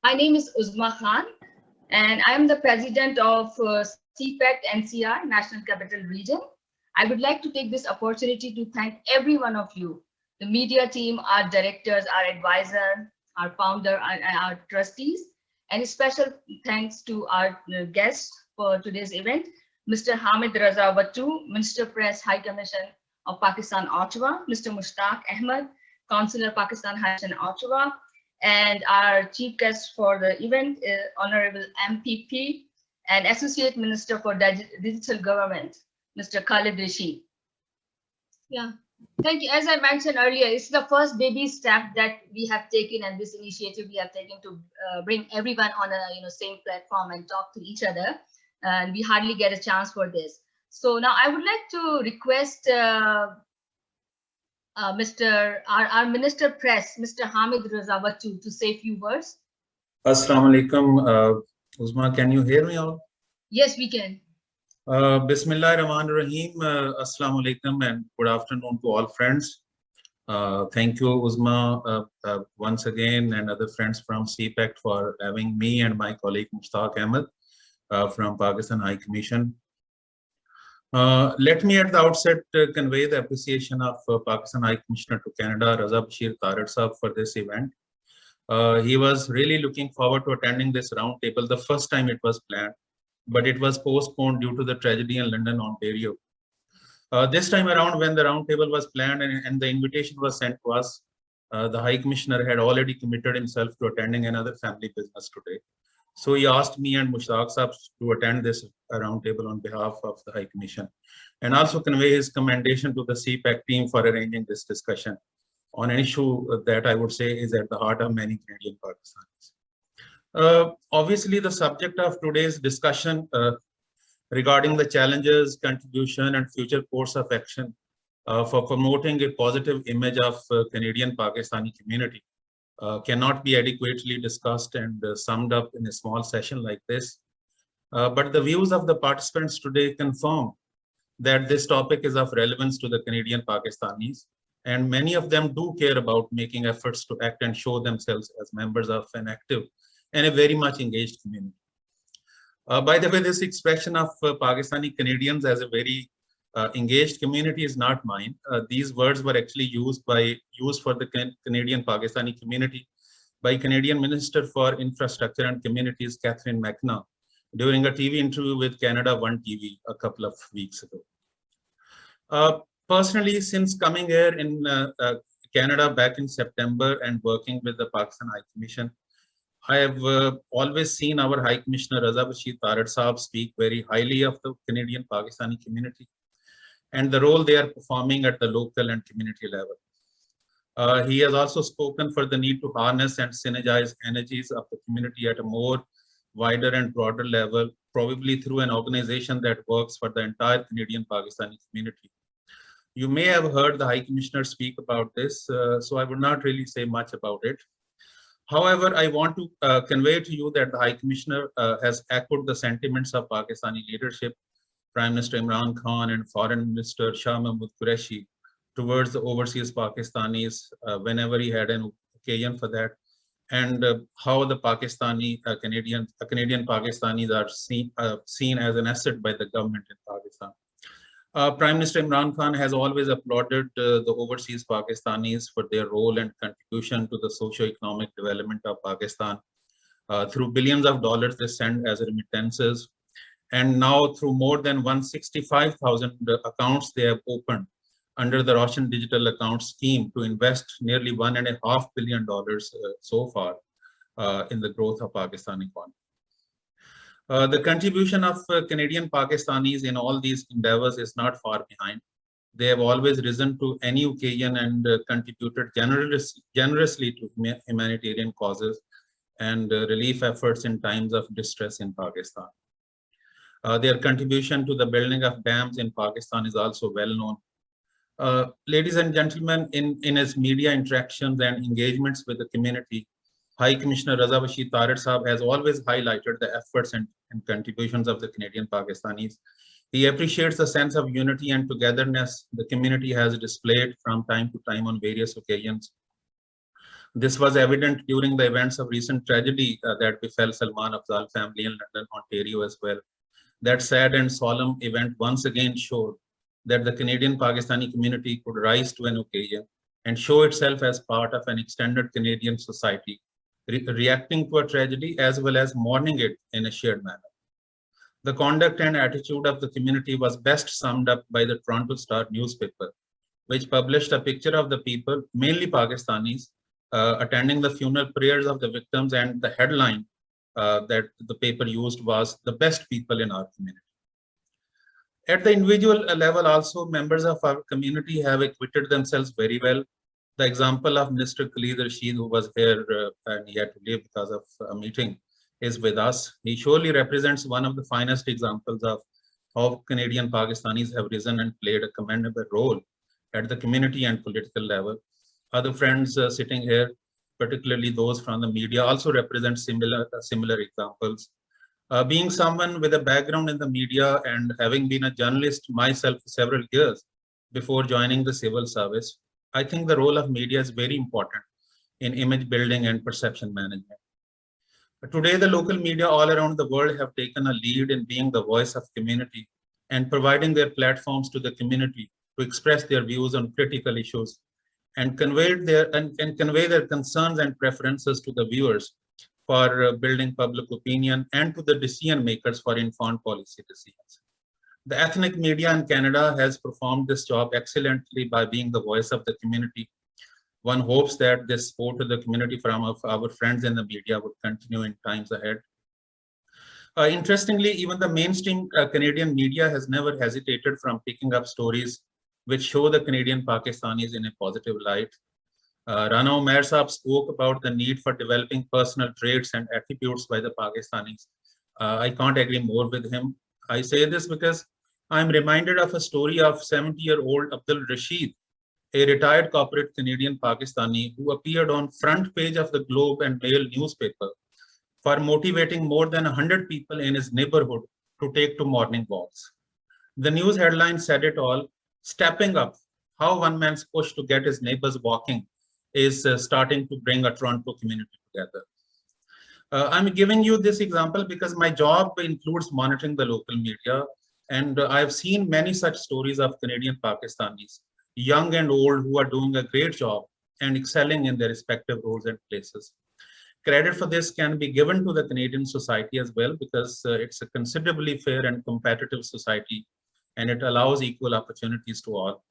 My name is Uzma Khan, and I am the president of CPAC NCR, National Capital Region. I would like to take this opportunity to thank every one of you, the media team, our directors, our advisor, our founder, and our trustees, and a special thanks to our guests for today's event, Mr. Hamid Raza Wattu, Minister Press High Commission of Pakistan, Ottawa, Mr. Mushtaq Ahmed, Consular Pakistan High Commission, Ottawa, and our chief guest for the event is Honorable MPP and Associate Minister for Digital Government, Mr. Khalid Rashid. Yeah, thank you. As I mentioned earlier, it's the first baby step that we have taken, and this initiative we have taken to bring everyone on a same platform and talk to each other. And we hardly get a chance for this. So now I would like to request our Minister Press, Mr. Hamid Raza Wattu, to say a few words. Assalamu alaikum. Uzma, can you hear me all? Yes, we can. Bismillah ar-Rahman ar-Rahim. Assalamu alaikum and good afternoon to all friends. Thank you, Uzma, once again, and other friends from CPAC for having me and my colleague Mushtaq Ahmed from Pakistan High Commission. Let me at the outset convey the appreciation of Pakistan High Commissioner to Canada, Raza Bashir Tarar Saab, for this event. He was really looking forward to attending this roundtable the first time it was planned, but it was postponed due to the tragedy in London, Ontario. This time around, when the roundtable was planned and the invitation was sent to us, the High Commissioner had already committed himself to attending another family business today. So he asked me and Mushtaq Saab to attend this roundtable on behalf of the High Commission and also convey his commendation to the CPAC team for arranging this discussion on an issue that I would say is at the heart of many Canadian Pakistanis. Obviously, the subject of today's discussion regarding the challenges, contribution, and future course of action for promoting a positive image of Canadian Pakistani community cannot be adequately discussed and summed up in a small session like this. But the views of the participants today confirm that this topic is of relevance to the Canadian Pakistanis, and many of them do care about making efforts to act and show themselves as members of an active and a very much engaged community. By the way, this expression of Pakistani Canadians as a very engaged community is not mine. These words were actually used for the Canadian Pakistani community by Canadian Minister for Infrastructure and Communities, Catherine McKenna, during a TV interview with Canada One TV a couple of weeks ago. Personally, since coming here in Canada back in September and working with the Pakistan High Commission, I have always seen our High Commissioner Raza Bashir Tarar Saab speak very highly of the Canadian Pakistani community and the role they are performing at the local and community level. He has also spoken for the need to harness and synergize energies of the community at a more wider and broader level, probably through an organization that works for the entire Canadian Pakistani community. You may have heard the High Commissioner speak about this, so I would not really say much about it. However, I want to convey to you that the High Commissioner has echoed the sentiments of Pakistani leadership, Prime Minister Imran Khan and Foreign Minister Shah Mahmood Qureshi, towards the overseas Pakistanis whenever he had an occasion for that, and how the Canadian Pakistanis are seen as an asset by the government in Pakistan. Prime Minister Imran Khan has always applauded the overseas Pakistanis for their role and contribution to the socio-economic development of Pakistan through billions of dollars they send as remittances. And now through more than 165,000 accounts they have opened under the Roshan Digital Account Scheme to invest nearly $1.5 billion so far in the growth of Pakistan economy. The contribution of Canadian Pakistanis in all these endeavors is not far behind. They have always risen to any occasion and contributed generously to humanitarian causes and relief efforts in times of distress in Pakistan. Their contribution to the building of dams in Pakistan is also well known. Ladies and gentlemen, in his media interactions and engagements with the community, High Commissioner Raza Bashir Tarar Saab has always highlighted the efforts and contributions of the Canadian Pakistanis. He appreciates the sense of unity and togetherness the community has displayed from time to time on various occasions. This was evident during the events of recent tragedy that befell Salman Afzal family in London, Ontario as well. That sad and solemn event once again showed that the Canadian Pakistani community could rise to an occasion and show itself as part of an extended Canadian society, reacting to a tragedy as well as mourning it in a shared manner. The conduct and attitude of the community was best summed up by the Toronto Star newspaper, which published a picture of the people, mainly Pakistanis, attending the funeral prayers of the victims, and the headline that the paper used was "The best people in our community." At the individual level also, members of our community have acquitted themselves very well. The example of Mr. Khalid Rashid, who was here and he had to leave because of a meeting, is with us. He surely represents one of the finest examples of how Canadian Pakistanis have risen and played a commendable role at the community and political level. Other friends sitting here, particularly those from the media, also represent similar examples. Being someone with a background in the media and having been a journalist myself for several years before joining the civil service, I think the role of media is very important in image building and perception management. Today, the local media all around the world have taken a lead in being the voice of community and providing their platforms to the community to express their views on critical issues and convey their concerns and preferences to the viewers for building public opinion and to the decision makers for informed policy decisions. The ethnic media in Canada has performed this job excellently by being the voice of the community. One hopes that this support to the community from our friends in the media would continue in times ahead. Interestingly, even the mainstream Canadian media has never hesitated from picking up stories which show the Canadian Pakistanis in a positive light. Rana Umair Saab spoke about the need for developing personal traits and attributes by the Pakistanis. I can't agree more with him. I say this because I'm reminded of a story of 70-year-old Abdul Rashid, a retired corporate Canadian Pakistani who appeared on front page of the Globe and Mail newspaper for motivating more than 100 people in his neighborhood to take to morning walks. The news headline said it all: stepping up, how one man's push to get his neighbors walking is starting to bring a Toronto community together. I'm giving you this example because my job includes monitoring the local media, and I've seen many such stories of Canadian Pakistanis, young and old, who are doing a great job and excelling in their respective roles and places. Credit for this can be given to the Canadian society as well, because it's a considerably fair and competitive society, and it allows equal opportunities to all.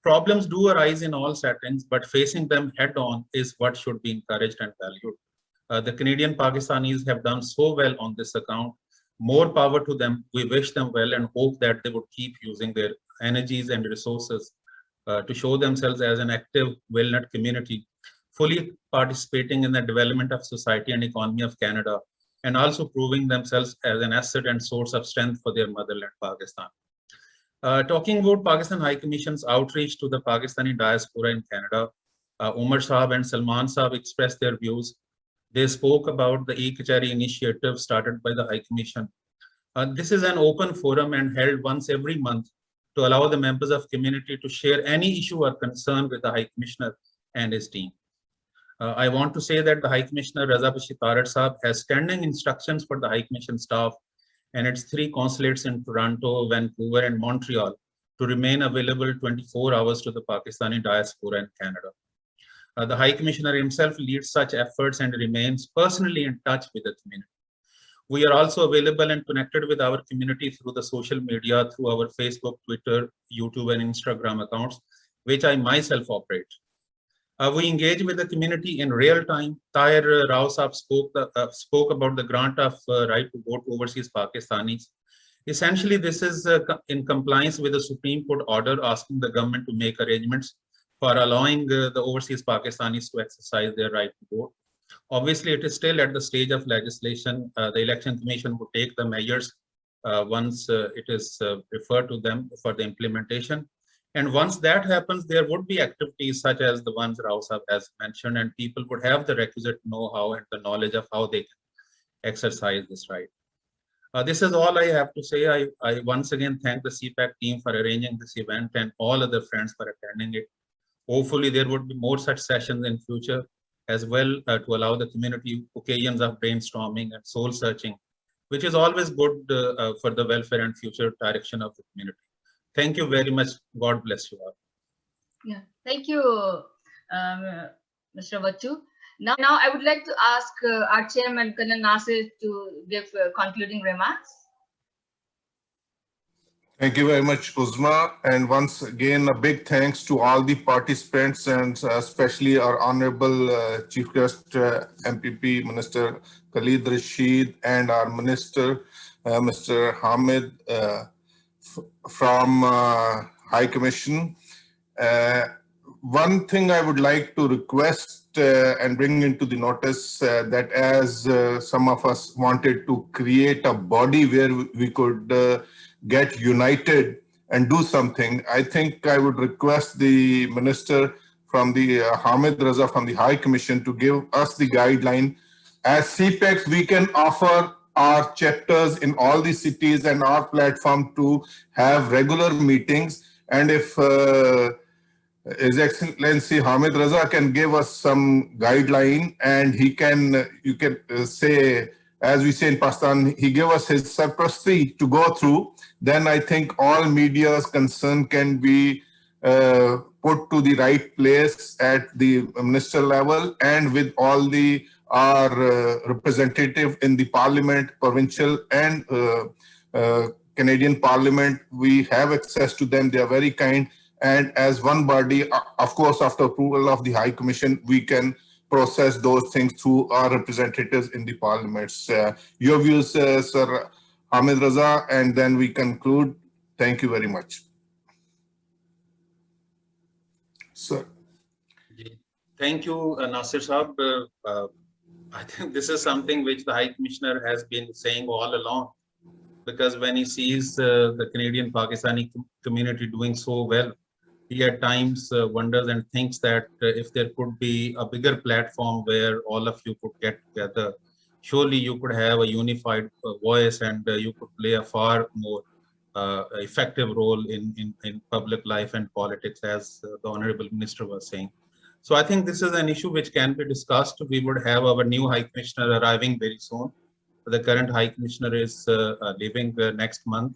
Problems do arise in all settings, but facing them head on is what should be encouraged and valued. The Canadian Pakistanis have done so well on this account. More power to them. We wish them well and hope that they would keep using their energies and resources to show themselves as an active, well-knit community, fully participating in the development of society and economy of Canada, and also proving themselves as an asset and source of strength for their motherland, Pakistan. Talking about Pakistan High Commission's outreach to the Pakistani diaspora in Canada, Umar Saab and Salman Saab expressed their views. They spoke about the e-Kachari initiative started by the High Commission. This is an open forum and held once every month to allow the members of community to share any issue or concern with the High Commissioner and his team. I want to say that the High Commissioner Raza Bashir Tarat Saab has standing instructions for the High Commission staff and its 3 consulates in Toronto, Vancouver, and Montreal to remain available 24 hours to the Pakistani diaspora in Canada. The High Commissioner himself leads such efforts and remains personally in touch with the community. We are also available and connected with our community through the social media, through our Facebook, Twitter, YouTube, and Instagram accounts, which I myself operate. We engage with the community in real time. Tahir Rao Saab spoke about the grant of right to vote to overseas Pakistanis. Essentially, this is in compliance with the Supreme Court order asking the government to make arrangements for allowing the overseas Pakistanis to exercise their right to vote. Obviously, it is still at the stage of legislation. The Election Commission would take the measures once it is referred to them for the implementation. And once that happens, there would be activities such as the ones Rao Saab has mentioned, and people would have the requisite know-how and the knowledge of how they can exercise this right. This is all I have to say. I once again thank the CPAC team for arranging this event and all other friends for attending it. Hopefully, there would be more such sessions in future. as well to allow the community occasions of brainstorming and soul searching, which is always good for the welfare and future direction of the community. Thank you very much. God bless you all. Yeah, thank you, Mr. Vachu. Now I would like to ask our chairman, Kanan Nasir, to give concluding remarks. Thank you very much, Uzma. And once again, a big thanks to all the participants and especially our Honorable Chief Guest MPP Minister Khalid Rashid and our Minister Mr. Hamid from High Commission. One thing I would like to request and bring into the notice that as some of us wanted to create a body where we could get united and do something, I think I would request the minister from the Hamid Raza from the High Commission to give us the guideline. As CPEX, we can offer our chapters in all the cities and our platform to have regular meetings. And if His Excellency Hamid Raza can give us some guideline, and he can, you can say, as we say in Pakistan, he gave us his surplusy to go through, then I think all media's concern can be put to the right place at the minister level, and with all the our representative in the parliament, provincial and Canadian parliament, we have access to them. They are very kind. And as one body, of course, after approval of the High Commission, we can process those things through our representatives in the parliaments. Your views, Sir Hamid Raza, and then we conclude. Thank you very much. Sir. Thank you, Nasir Saab. I think this is something which the High Commissioner has been saying all along, because when he sees the Canadian Pakistani community doing so well, he at times wonders and thinks that if there could be a bigger platform where all of you could get together, surely you could have a unified voice, and you could play a far more effective role in public life and politics, as the Honorable Minister was saying. So I think this is an issue which can be discussed. We would have our new High Commissioner arriving very soon. The current High Commissioner is leaving next month.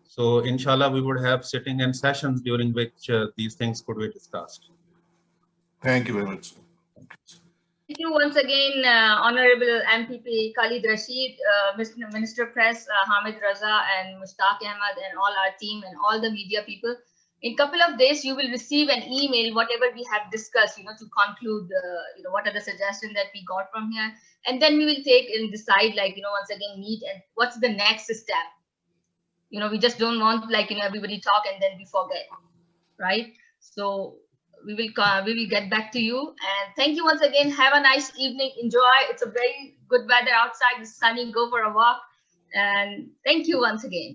So inshallah, we would have sitting and sessions during which these things could be discussed. Thank you very much. Thank you once again, Honorable MPP Khalid Rashid, Minister Press Hamid Raza, and Mushtaq Ahmed, and all our team and all the media people. In a couple of days, you will receive an email, whatever we have discussed, to conclude, what are the suggestions that we got from here. And then we will take and decide, once again, meet and what's the next step. We just don't want, everybody talk and then we forget, right? So we will get back to you. And thank you once again. Have a nice evening. Enjoy. It's a very good weather outside. It's sunny. Go for a walk. And thank you once again.